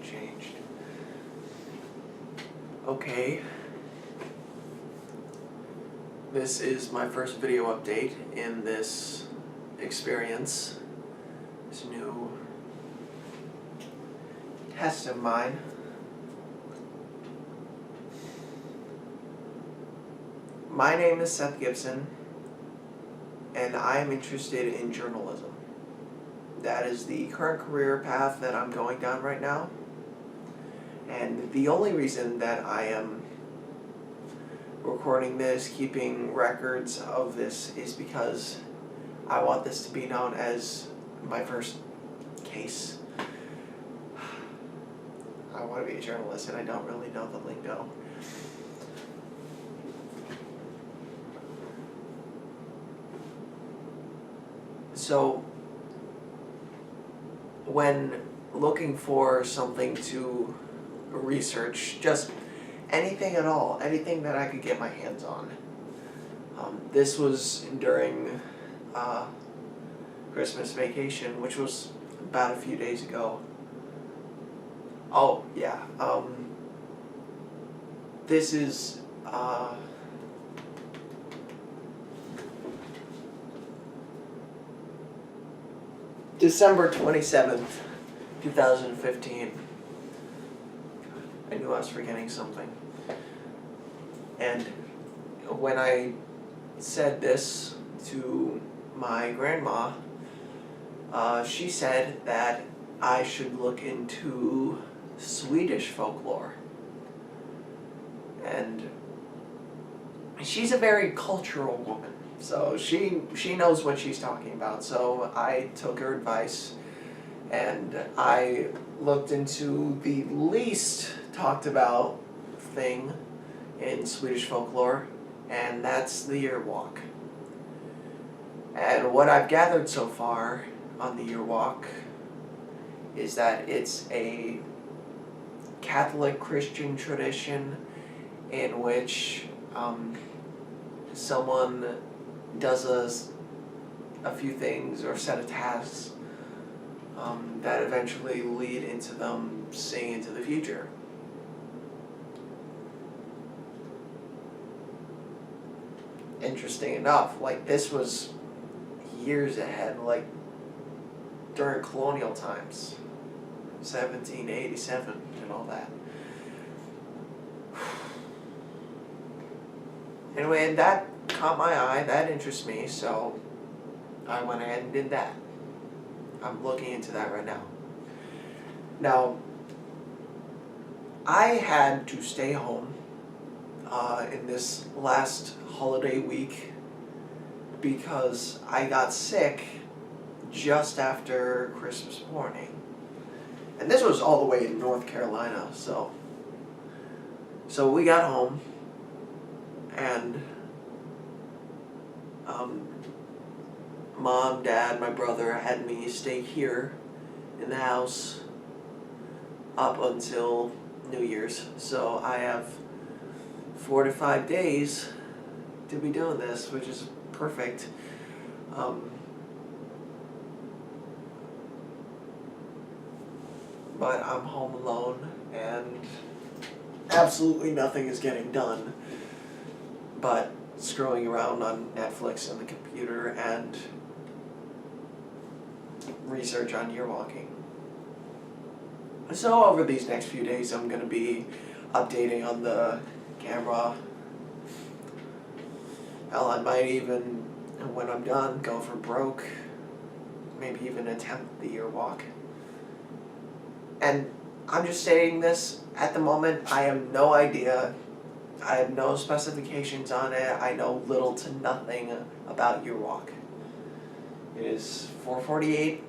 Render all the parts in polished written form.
changed. Okay. This is my first video update in this experience, this new test of mine. My name is Seth Gibson, and I am interested in journalism. That is the current career path that I'm going down right now. And the only reason that I am recording this, keeping records of this, is because I want this to be known as my first case. I want to be a journalist and I don't really know the lingo. So, when looking for something to research, just anything at all, anything that I could get my hands on. This was during Christmas vacation, which was about a few days ago. Oh, yeah. This is December 27th, 2015. I knew I was forgetting something. And when I said this to my grandma, she said that I should look into Swedish folklore. And she's a very cultural woman. So she knows what she's talking about. So I took her advice and I looked into the least talked about thing in Swedish folklore, and that's the year walk. And what I've gathered so far on the year walk is that it's a Catholic Christian tradition in which someone does a few things or set of tasks that eventually lead into them seeing into the future. Interesting enough, like this was years ahead, like during colonial times, 1787 and all that. Anyway, and that caught my eye, that interests me, so I went ahead and did that. I'm looking into that right now. Now, I had to stay home in this last holiday week because I got sick just after Christmas morning. And this was all the way in North Carolina, so we got home and Mom, Dad, my brother had me stay here in the house up until New Year's. So I have 4 to 5 days to be doing this, which is perfect. But I'm home alone and absolutely nothing is getting done but scrolling around on Netflix and the computer and research on year walking. So over these next few days I'm going to be updating on the camera. Hell, I might even, when I'm done, go for broke. Maybe even attempt the year walk. And I'm just stating this at the moment. I have no idea. I have no specifications on it. I know little to nothing about year walk. It is 4:48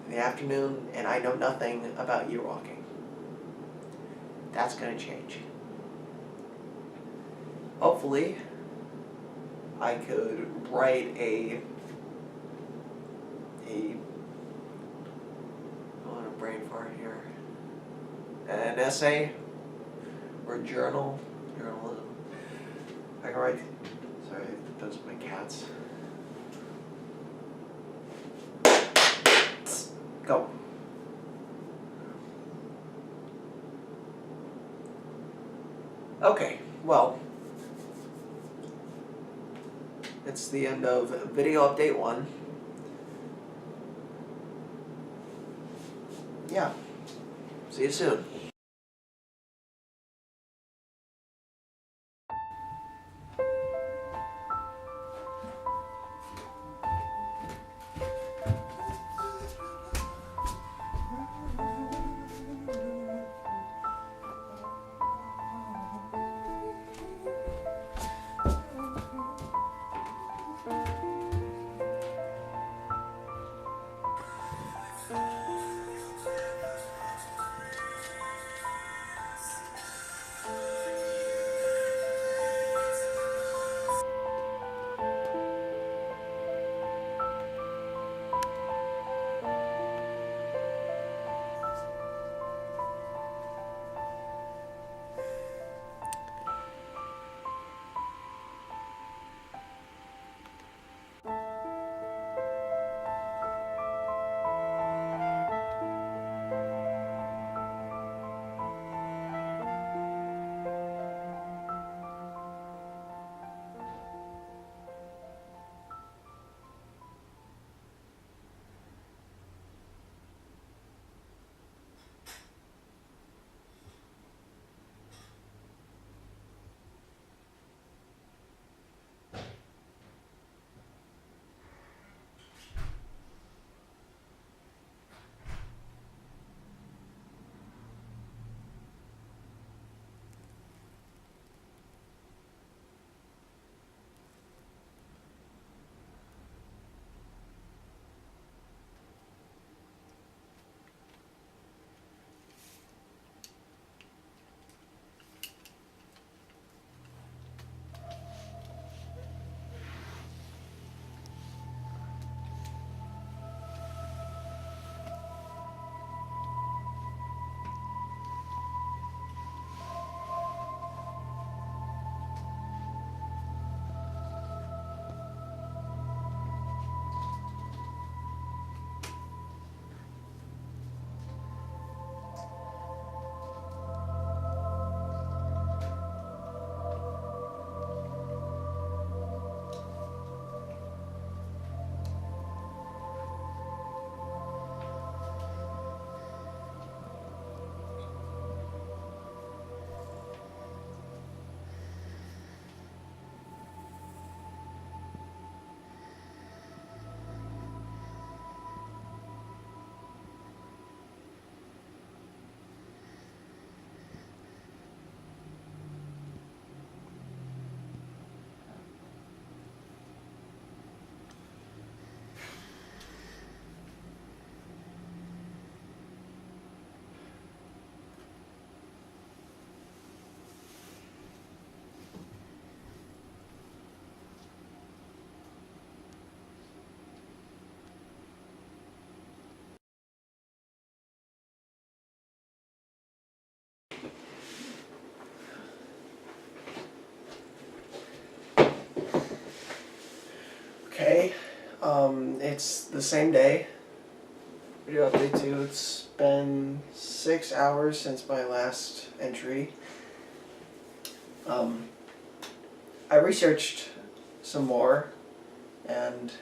in the afternoon and I know nothing about year walking. That's going to change. Hopefully, I could write a brain fart here. An essay or journalism. I can write. Sorry, those are my cats. Go. Okay, well, it's the end of video update 1. Yeah, see you soon. Okay, it's the same day. Video update 2. It's been 6 hours since my last entry. I researched some more and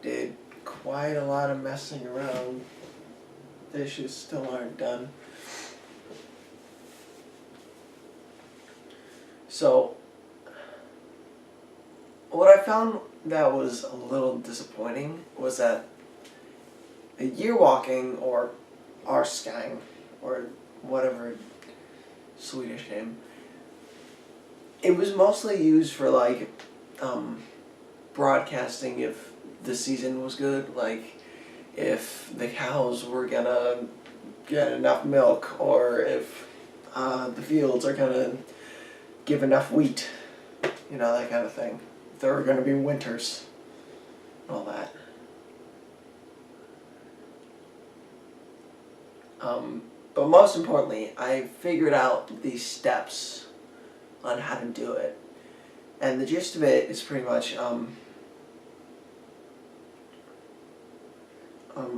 did quite a lot of messing around. Dishes still aren't done. So, what I found that was a little disappointing was that a year walking, or Arskang, or whatever Swedish name, it was mostly used for like broadcasting if the season was good, like if the cows were gonna get enough milk, or if the fields are gonna give enough wheat, you know, that kind of thing. If there were gonna be winters, and all that. But most importantly, I figured out these steps on how to do it. And the gist of it is pretty much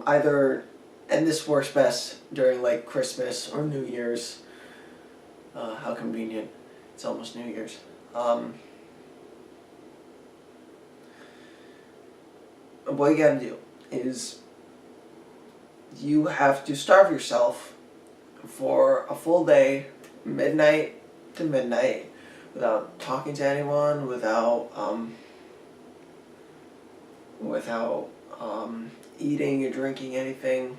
either, and this works best during like Christmas or New Year's, How convenient. It's almost New Year's. What you gotta do is you have to starve yourself for a full day, midnight to midnight, without talking to anyone, without eating or drinking anything.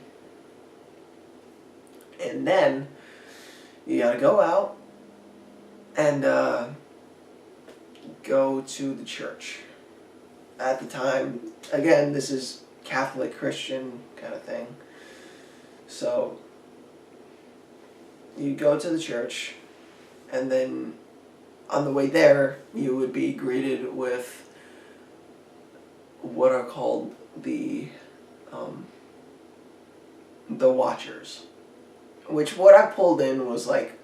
And then you gotta go out and go to the church. At the time, again, this is Catholic, Christian kind of thing. So you go to the church, and then on the way there, you would be greeted with what are called the Watchers. Which, what I pulled in was like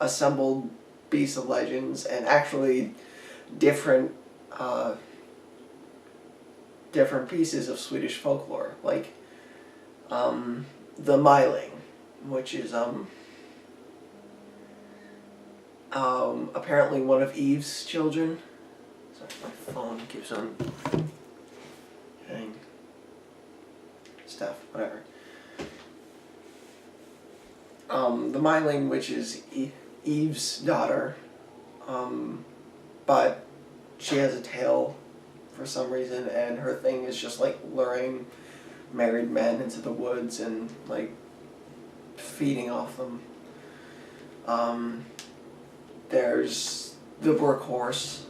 assembled Beasts of Legends, and actually different pieces of Swedish folklore, like the Myling, which is apparently one of Eve's children. Sorry, my phone keeps on hanging. Stuff, whatever. The Myling, which is Eve's daughter, but she has a tail for some reason, and her thing is just like luring married men into the woods and like feeding off them. There's the Brook Horse.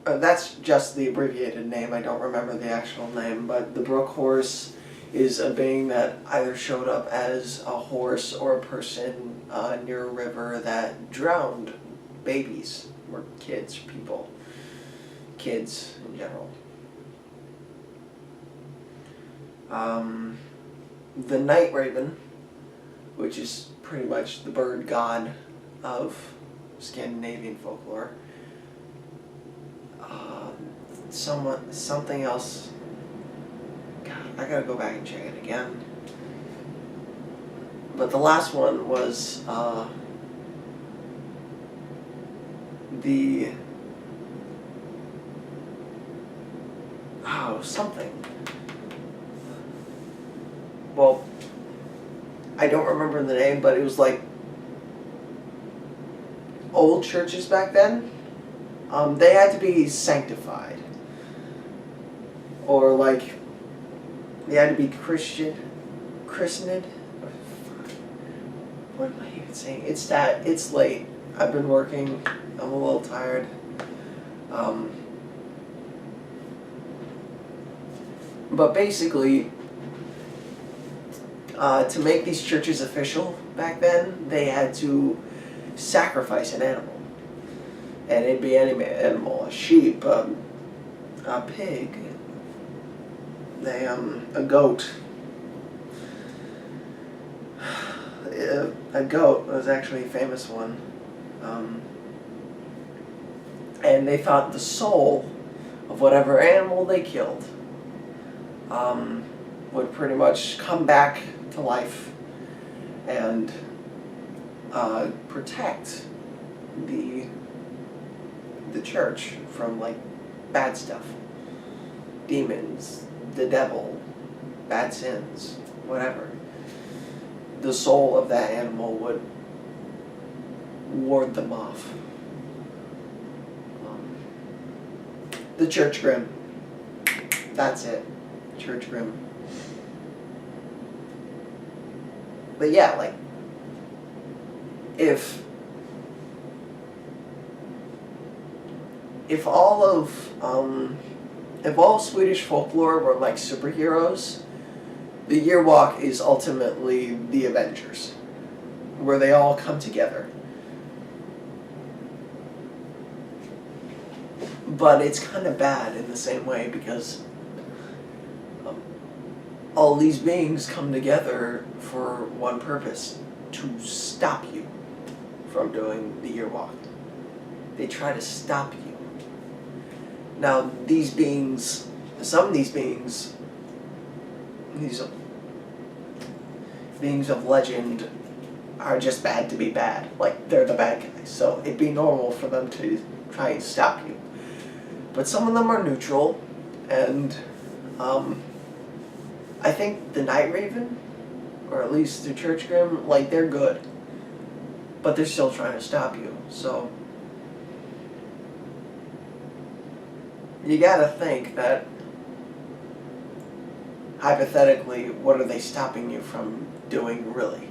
That's just the abbreviated name. I don't remember the actual name, but the Brook Horse is a being that either showed up as a horse or a person near a river that drowned babies or kids, people, kids in general. The Night Raven, which is pretty much the bird god of Scandinavian folklore. Something else. God, I gotta go back and check it again. But the last one was something. Well, I don't remember the name, but it was like old churches back then. They had to be sanctified, or like they had to be christened. What am I even saying? It's late. I've been working. I'm a little tired. But basically, to make these churches official back then, they had to sacrifice an animal. And it'd be any animal, a sheep, a pig, a goat. A goat was actually a famous one. And they thought the soul of whatever animal they killed would pretty much come back to life and protect the church from like bad stuff, demons, the devil, bad sins, whatever. The soul of that animal would ward them off. The church grim. That's it. Church grim. But yeah, like, if all Swedish folklore were like superheroes, the Year Walk is ultimately the Avengers, where they all come together. But it's kind of bad in the same way, because all these beings come together for one purpose: to stop you from doing the Year Walk. They try to stop you. Now, these beings, some of these beings, these beings of legend are just bad to be bad. Like, they're the bad guys. So it'd be normal for them to try and stop you. But some of them are neutral, and I think the Night Raven, or at least the Church Grim, like, they're good. But they're still trying to stop you, so you gotta think that, hypothetically, what are they stopping you from doing, really?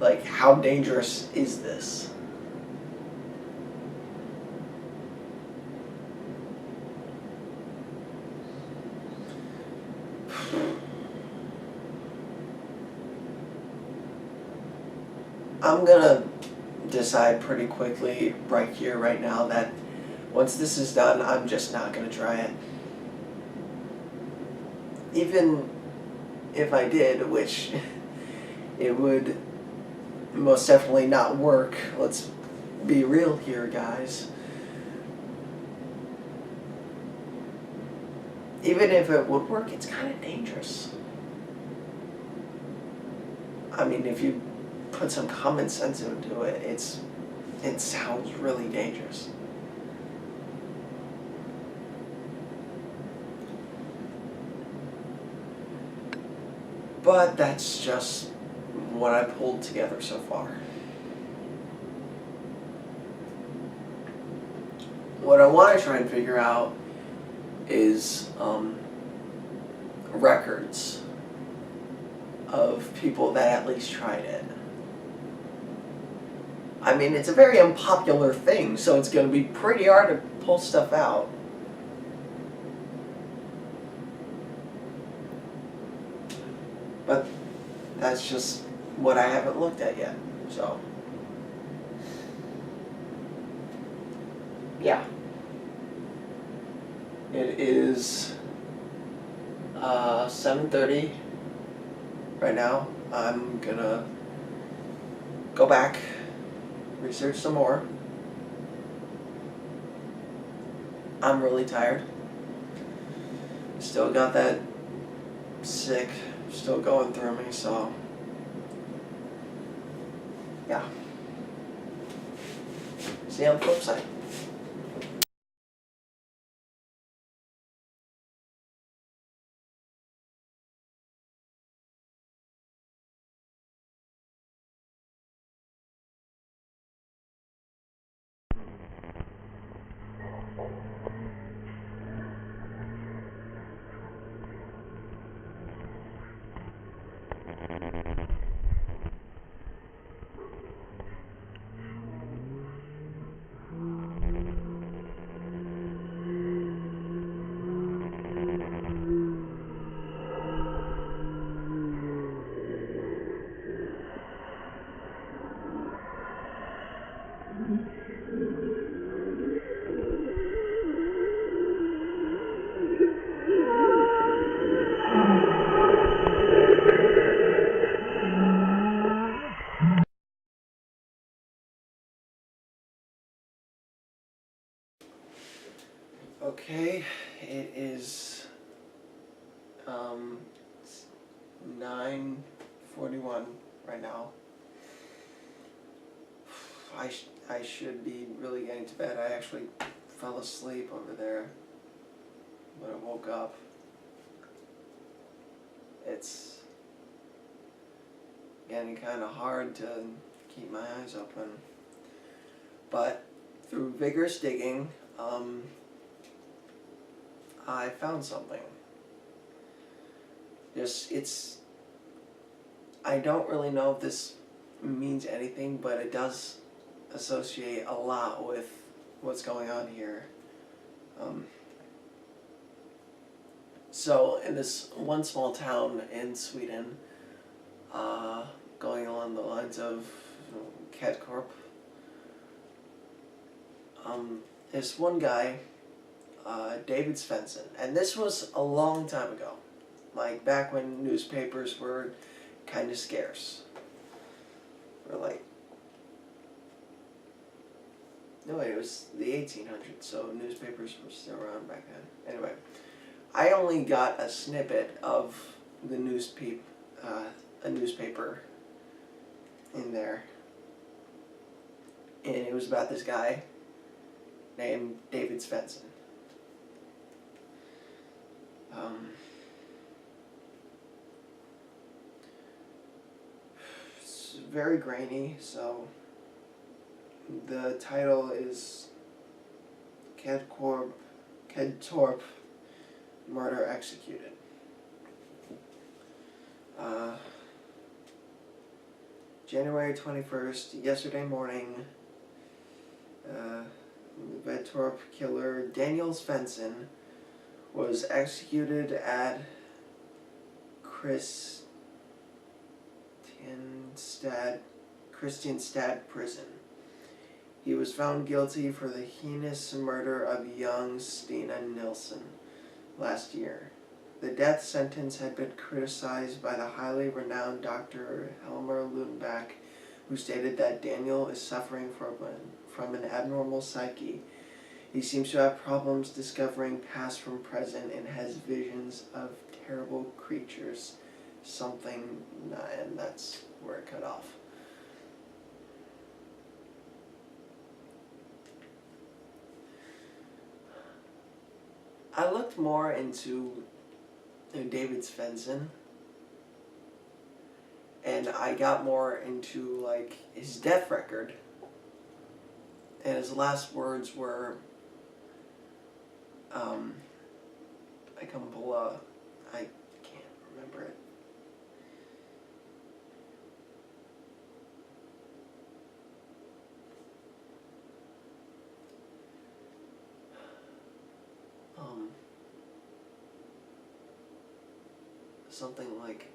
Like, how dangerous is this? I'm gonna decide pretty quickly, right here, right now, that once this is done, I'm just not gonna try it. Even if I did, which it would most definitely not work. Let's be real here, guys. Even if it would work, it's kind of dangerous. I mean, if you put some common sense into it, it sounds really dangerous. But that's just what I pulled together so far. What I want to try and figure out is records of people that at least tried it. I mean, it's a very unpopular thing, so it's going to be pretty hard to pull stuff out. But that's just what I haven't looked at yet, so. Yeah. It is 7:30 right now. I'm gonna go back, research some more. I'm really tired. Still got that sick still going through me, so yeah. See you on the flip side. Okay, it is 9:41 right now. I should be really getting to bed. I actually fell asleep over there when I woke up. It's getting kind of hard to keep my eyes open. But through vigorous digging, I found something. I don't really know if this means anything, but it does associate a lot with what's going on here. So in this one small town in Sweden, going along the lines of Catcorp, this one guy, David Svensson, and this was a long time ago, like back when newspapers were kind of scarce. Or like, no wait, it was the 1800s, so newspapers were still around back then. Anyway, I only got a snippet of the a newspaper in there, and it was about this guy named David Svensson. It's very grainy, so the title is Kedtorp Murder Executed. January 21st, yesterday morning, Kedtorp killer Daniel Svensson was executed at Kristianstad prison. He was found guilty for the heinous murder of young Stina Nilsson last year. The death sentence had been criticized by the highly renowned Dr. Helmer Lundback, who stated that Daniel is suffering from an abnormal psyche. He seems to have problems discovering past from present and has visions of terrible creatures. And that's where it cut off. I looked more into David Svensson, and I got more into like his death record, and his last words were, I can't remember it. Something like,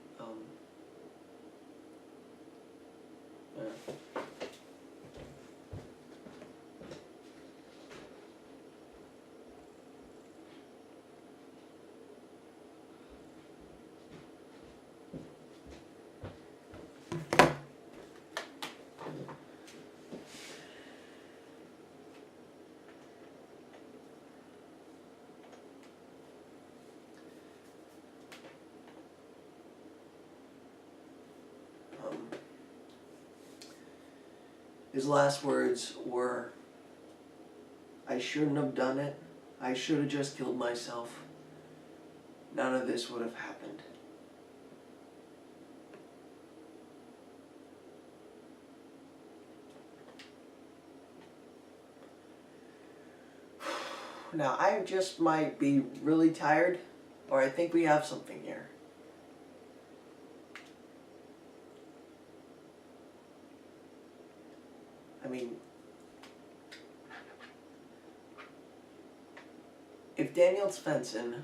yeah. His last words were, "I shouldn't have done it. I should have just killed myself. None of this would have happened." Now, I just might be really tired, or I think we have something here. I mean, if Daniel Svensson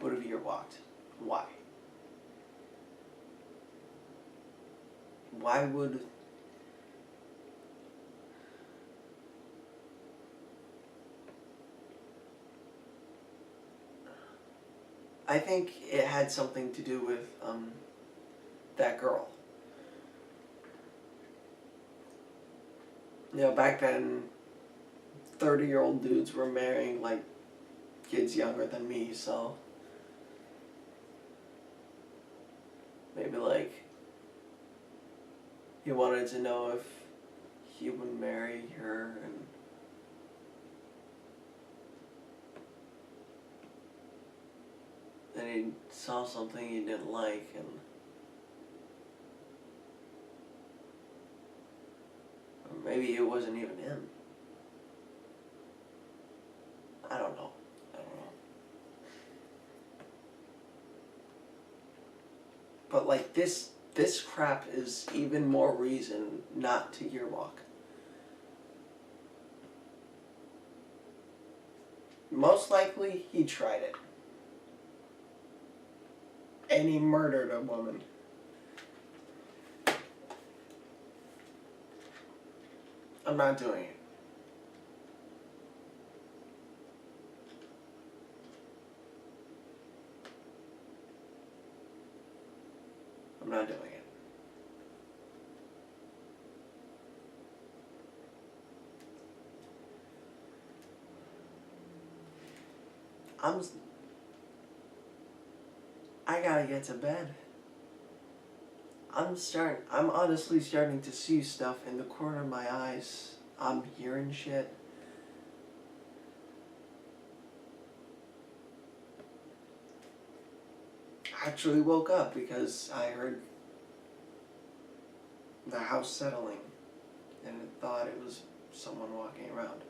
would have earwalked, why? Why would... I think it had something to do with that girl. You know, back then, 30-year-old dudes were marrying, like, kids younger than me, so... Maybe, like, he wanted to know if he would marry her, and then he saw something he didn't like, and... Maybe it wasn't even him. I don't know. But like this crap is even more reason not to earwalk. Most likely he tried it. And he murdered a woman. I'm not doing it. I'm not doing it. I gotta get to bed. I'm honestly starting to see stuff in the corner of my eyes. I'm hearing shit. I actually woke up because I heard the house settling, and I thought it was someone walking around.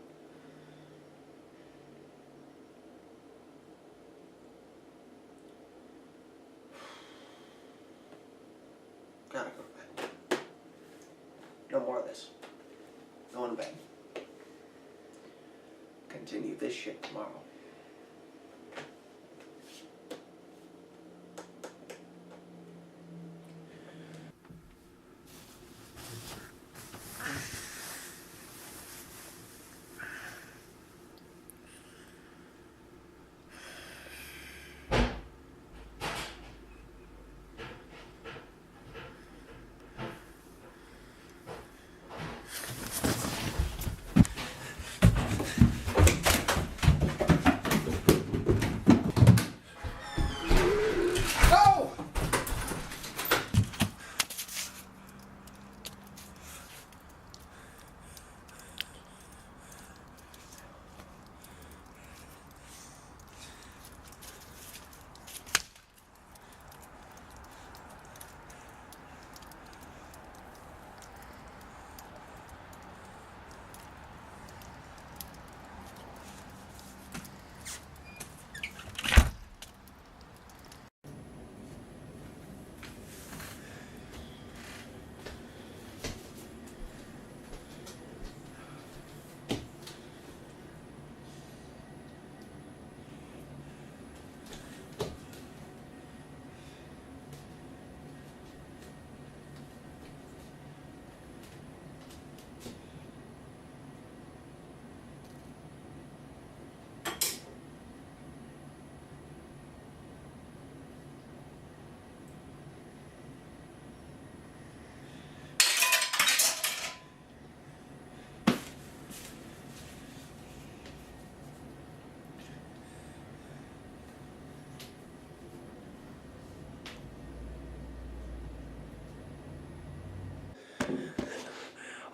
Gotta go to bed. No more of this. Going to bed. Continue this shit tomorrow.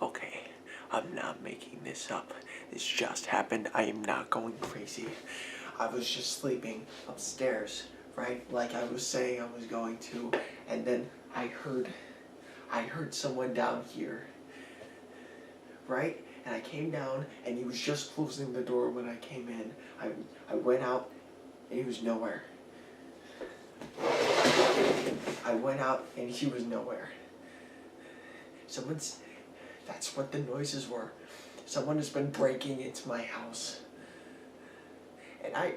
Okay, I'm not making this up. This just happened. I am not going crazy. I was just sleeping upstairs, right? Like I was saying I was going to, and then I heard someone down here, right? And I came down, and he was just closing the door when I came in. I went out, and he was nowhere. I went out, and he was nowhere. That's what the noises were. Someone has been breaking into my house. And I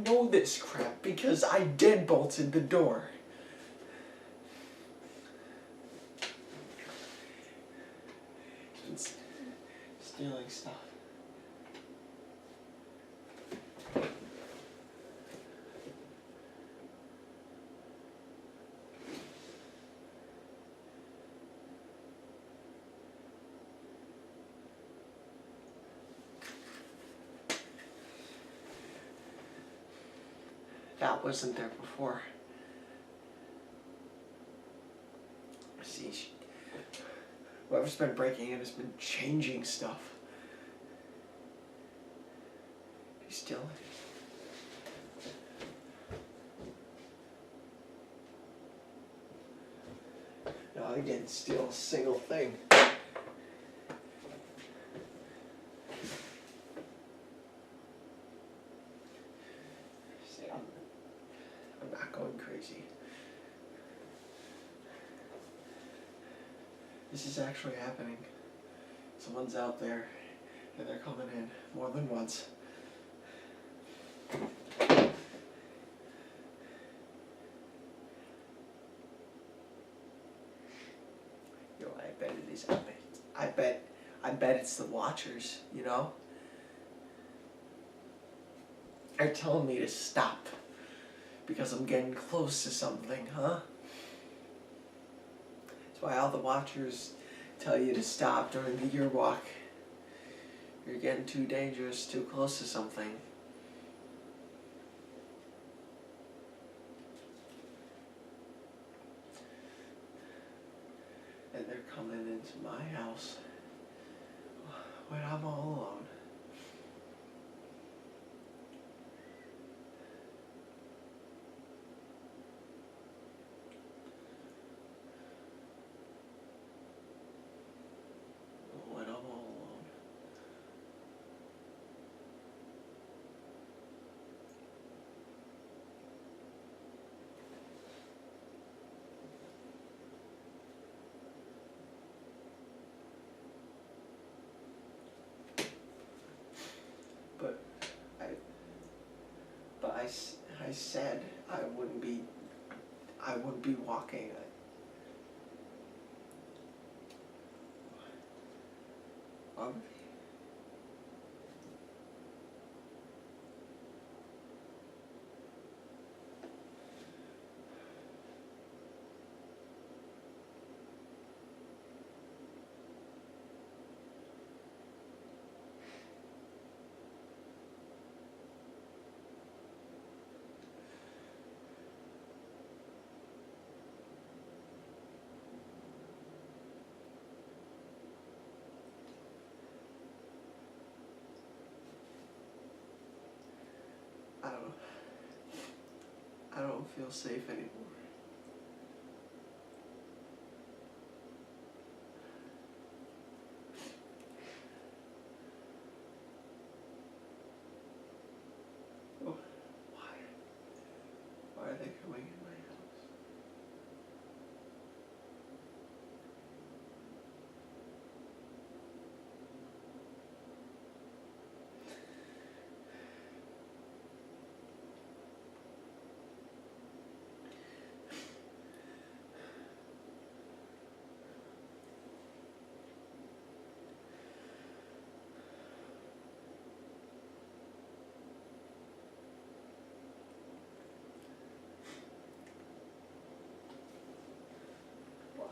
know this crap because I deadbolted the door. He's been stealing stuff. That wasn't there before. See, whoever's been breaking in has been changing stuff. He's stealing. No, I didn't steal a single thing. I'm not going crazy. This is actually happening. Someone's out there, and they're coming in more than once. Yo, I bet it is. I bet it's the Watchers, you know? They're telling me to stop because I'm getting close to something, huh? That's why all the Watchers tell you to stop during the year walk. You're getting too dangerous, too close to something. my house when I'm all alone. When I'm all alone. But I said I wouldn't be walking. Why would I don't feel safe anymore. Oh, why are they coming in my house? Why?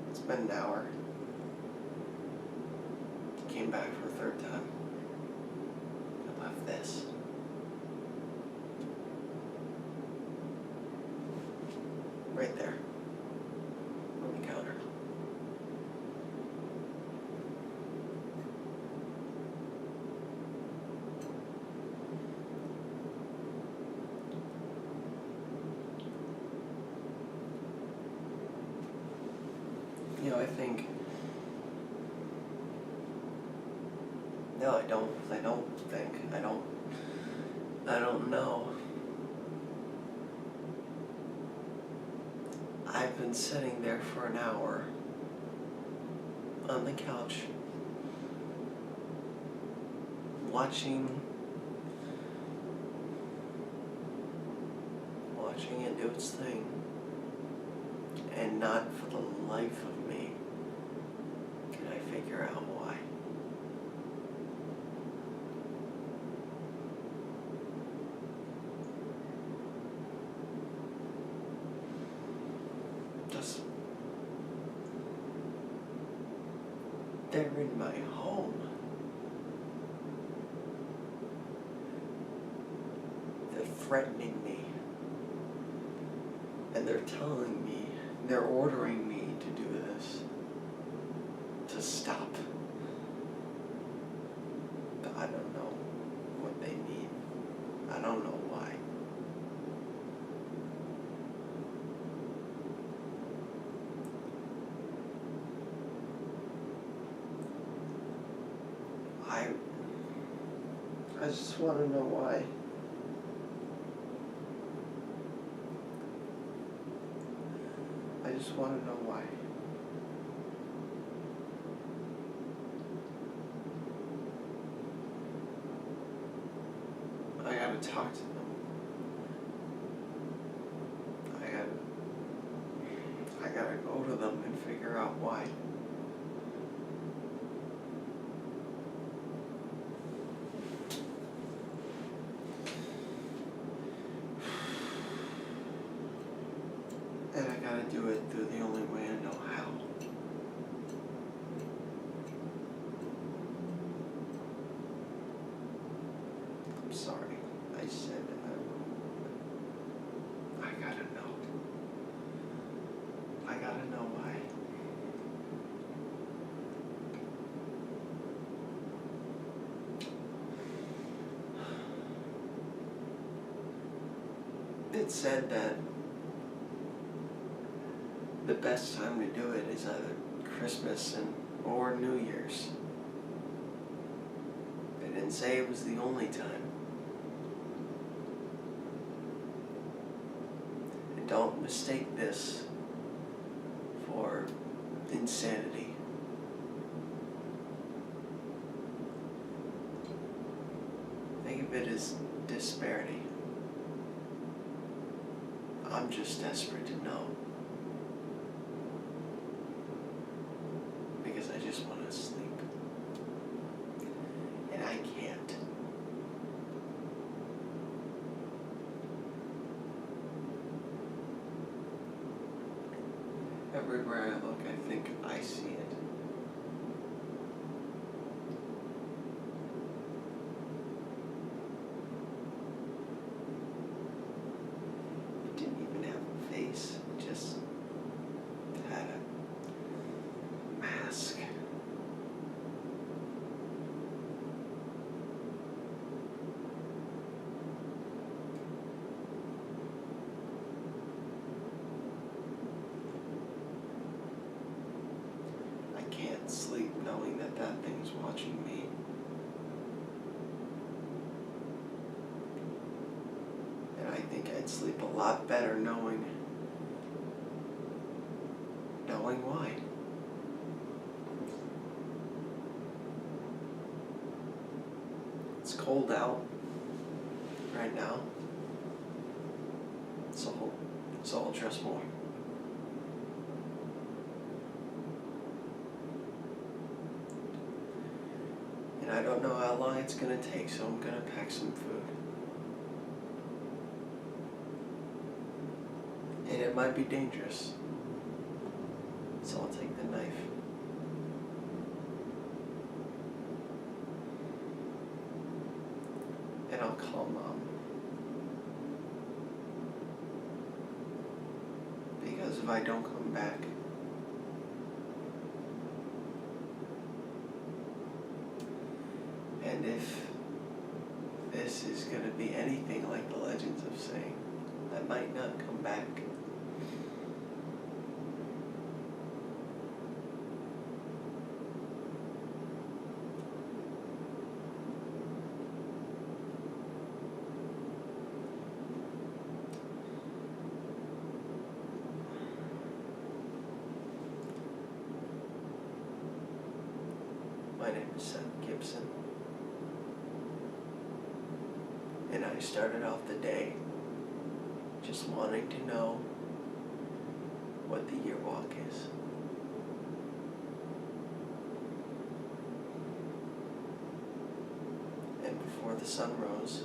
It's been an hour. Came back for a third time. I left this. Right there. On the counter. You know, I think... No, I don't think. I don't know. I've been sitting there for an hour on the couch watching it do its thing, and not for the life of me can I figure out why. They're in my home. They're threatening me. And they're telling me, they're ordering me to do this. To stop. But I don't know what they mean. I don't know why. I just want to know why. just want to know why. I gotta talk to them. I gotta go to them and figure out why. And I gotta do it through the only way I know how. I'm sorry. I said I gotta know. I gotta know why. It said that the best time to do it is either Christmas or New Year's. They didn't say it was the only time. And don't mistake this for insanity. Think of it as disparity. I'm just desperate to know. Because I just want to sleep. And I can't. Everywhere I look, I think I see it. It didn't even have a face. It just had a mask. I can't sleep knowing that that thing's watching me. And I think I'd sleep a lot better knowing why. It's cold out right now, so I'll dress more. And I don't know how long it's gonna take, so I'm gonna pack some food. And it might be dangerous, so I'll take the knife. And I'll call Mom. Because if I don't come back, and if this is going to be anything like the legends of saying, I might not come back. My name is Seth Gibson, and I started off the day just wanting to know what the year walk is. And before the sun rose,